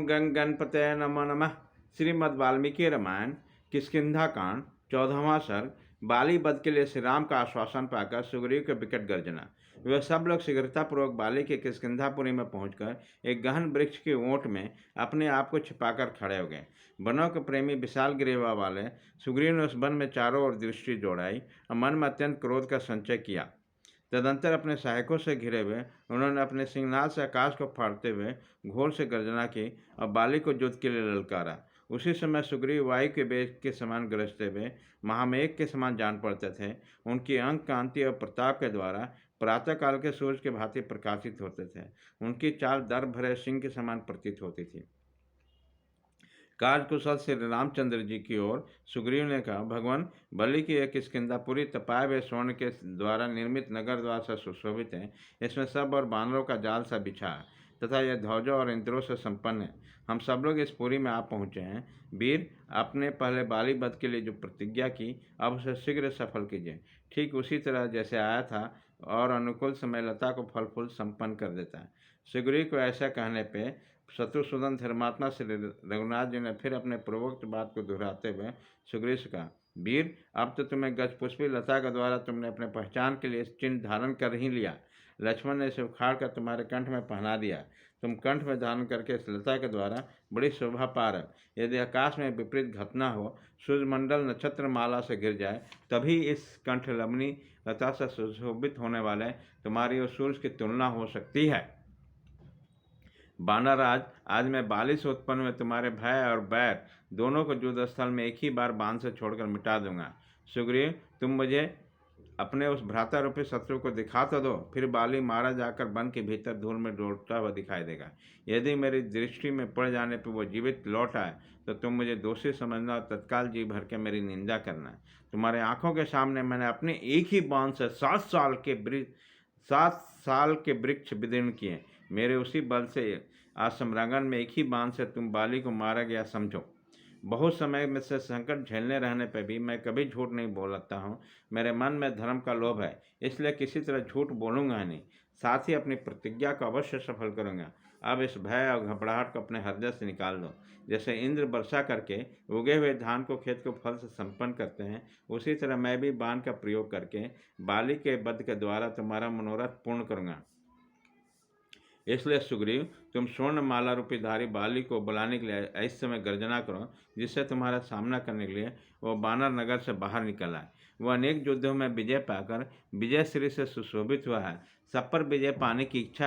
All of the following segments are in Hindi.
ओम गंग गणपतये नमो नमः। श्रीमद् वाल्मीकि रामायण किष्किंधा कांड 14वां सर्ग। बाली वध के लिए श्री राम का आश्वासन पाकर सुग्रीव के विकट गर्जना। वे सब लोग शीघ्रतापूर्वक बाली के किष्किंधापुरी में पहुंचकर एक गहन वृक्ष की ओट में अपने आप को छिपाकर खड़े हो गए। वनों के प्रेमी विशाल ग्रीवा वाले सुग्रीव ने उस वन में चारों ओर दृष्टि दौड़ाई और मन में अत्यंत क्रोध का संचय किया। तदंतर अपने सहायकों से घिरे हुए उन्होंने अपने सिंहनाद से आकाश को फाड़ते हुए घोर से गर्जना की और बाली को युद्ध के लिए ललकारा। उसी समय सुग्रीव वायु के वेग के समान गरजते हुए महामेघ के समान जान पड़ते थे। उनकी अंक कांति और प्रताप के द्वारा प्रातःकाल के सूर्य के भांति प्रकाशित होते थे। उनकी चाल दर्प भरे सिंह के समान प्रतीत होती थी। कार्यकुशल श्री रामचंद्र जी की ओर सुग्रीव ने कहा, भगवान, बलि की एक किष्किंधापुरी तपाए हुए स्वर्ण के द्वारा निर्मित नगर द्वार से सुशोभित है। इसमें सब और बानरों का जाल सा बिछा है तथा यह ध्वजों और इंद्रों से संपन्न है। हम सब लोग इस पुरी में आ पहुँचे हैं। वीर, आपने पहले बाली वध के लिए जो प्रतिज्ञा की, अब उसे शीघ्र सफल कीजिए। ठीक उसी तरह जैसे आया था और अनुकूल समय लता को फल फूल संपन्न कर देता है। सुग्रीव को ऐसा कहने पे शत्रुसूदन धर्मात्मा श्री रघुनाथ जी ने फिर अपने पूर्वोक्त बात को दोहराते हुए सुग्रीव से कहा, वीर, अब तो तुम्हें गजपुष्पी लता के द्वारा तुमने अपने पहचान के लिए चिन्ह धारण कर ही लिया। लक्ष्मण ने इसे उखाड़ कर तुम्हारे कंठ में पहना दिया। तुम कंठ में धारण करके इस लता के द्वारा बड़ी शोभा पा रहे। यदि आकाश में विपरीत घटना हो, सूर्यमंडल नक्षत्र माला से गिर जाए, तभी इस कंठ लवनी लता से सुशोभित होने वाले तुम्हारी और सूर्य की तुलना हो सकती है। बानरराज, आज मैं बाली से उत्पन्न हुए तुम्हारे भय और बैर दोनों को युद्ध स्थल में एक ही बार बाण से छोड़कर मिटा दूंगा। सुग्रीव, तुम मुझे अपने उस भ्राता रूपी शत्रु को दिखा तो दो, फिर बाली मारा जाकर वन के भीतर धूल में डोलता हुआ दिखाई देगा। यदि मेरी दृष्टि में पड़ जाने पर वो जीवित लौट आए तो तुम मुझे दोषी समझना और तत्काल जी भर के मेरी निंदा करना। तुम्हारे आंखों के सामने मैंने अपने एक ही बाण से 7 साल के वृक्ष विदीर्ण किए। मेरे उसी बल से आज सम्रांगण में एक ही बाण से तुम बाली को मारा गया समझो। बहुत समय में से संकट झेलने रहने पर भी मैं कभी झूठ नहीं बोलता हूँ। मेरे मन में धर्म का लोभ है, इसलिए किसी तरह झूठ बोलूँगा नहीं। साथ ही अपनी प्रतिज्ञा को अवश्य सफल करूँगा। अब इस भय और घबराहट को अपने हृदय से निकाल दो। जैसे इंद्र वर्षा करके उगे हुए धान को खेत को फल से संपन्न करते हैं, उसी तरह मैं भी बाण का प्रयोग करके बाली के वध के द्वारा तुम्हारा मनोरथ पूर्ण करूँगा। इसलिए सुग्रीव, तुम स्वर्ण माला रूपी धारी बाली को बुलाने के लिए ऐसे समय गर्जना करो जिससे तुम्हारा सामना करने के लिए वह बानर नगर से बाहर निकल आए। वह अनेक युद्धों में विजय पाकर विजय श्री से सुशोभित हुआ है। सब पर विजय पाने की इच्छा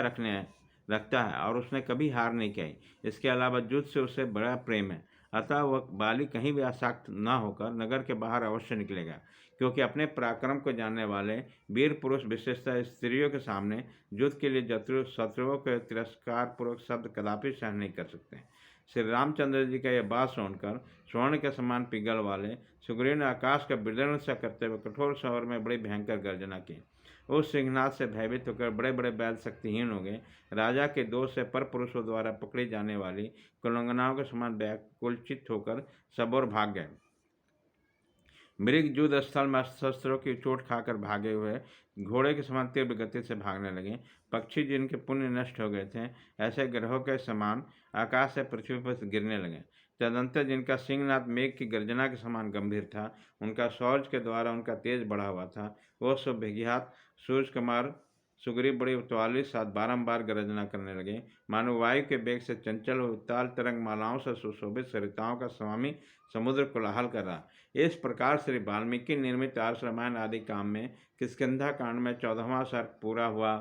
रखता है और उसने कभी हार नहीं की। इसके अलावा युद्ध से उसे बड़ा प्रेम है। अतः वह बाली कहीं भी आसक्त न होकर नगर के बाहर अवश्य निकलेगा, क्योंकि अपने पराक्रम को जानने वाले वीर पुरुष विशेषतः स्त्रियों के सामने युद्ध के लिए शत्रुओं के तिरस्कार पूर्वक शब्द कदापि सहन नहीं कर सकते। श्री रामचंद्र जी का यह बात सुनकर स्वर्ण के समान पिघल वाले सुग्रीव ने आकाश का विदीर्ण सा करते हुए कठोर स्वर में बड़ी भयंकर गर्जना की। उस सिंहनाद से भयभीत होकर बड़े बड़े बैल शक्तिहीन हो गए। राजा के दोष से पर पुरुषों द्वारा पकड़ी जाने वाली कुलंगनाओं के समान व्याकुलचित होकर सब ओर भाग गए। मृग युद्ध स्थल में शस्त्रों की चोट खाकर भागे हुए घोड़े के समान तीव्र गति से भागने लगे। पक्षी जिनके पुण्य नष्ट हो गए थे, ऐसे ग्रहों के समान आकाश से पृथ्वी पर गिरने लगे। तदंतर जिनका सिंहनाद मेघ की गर्जना के समान गंभीर था, उनका शौर्य के द्वारा उनका तेज बढ़ा हुआ था, वो सब विज्ञात सूर्य कुमार सुग्रीव बड़ी उत्वाली साथ बारंबार गर्जना करने लगे, मानो वायु के वेग से चंचल उत्ताल तरंग मालाओं से सुशोभित सरिताओं का स्वामी समुद्र कोलाहल कर रहा। इस प्रकार श्री वाल्मीकि निर्मित आर्ष रामायण आदि काम में किष्किंधा कांड में 14वां सर्ग पूरा हुआ।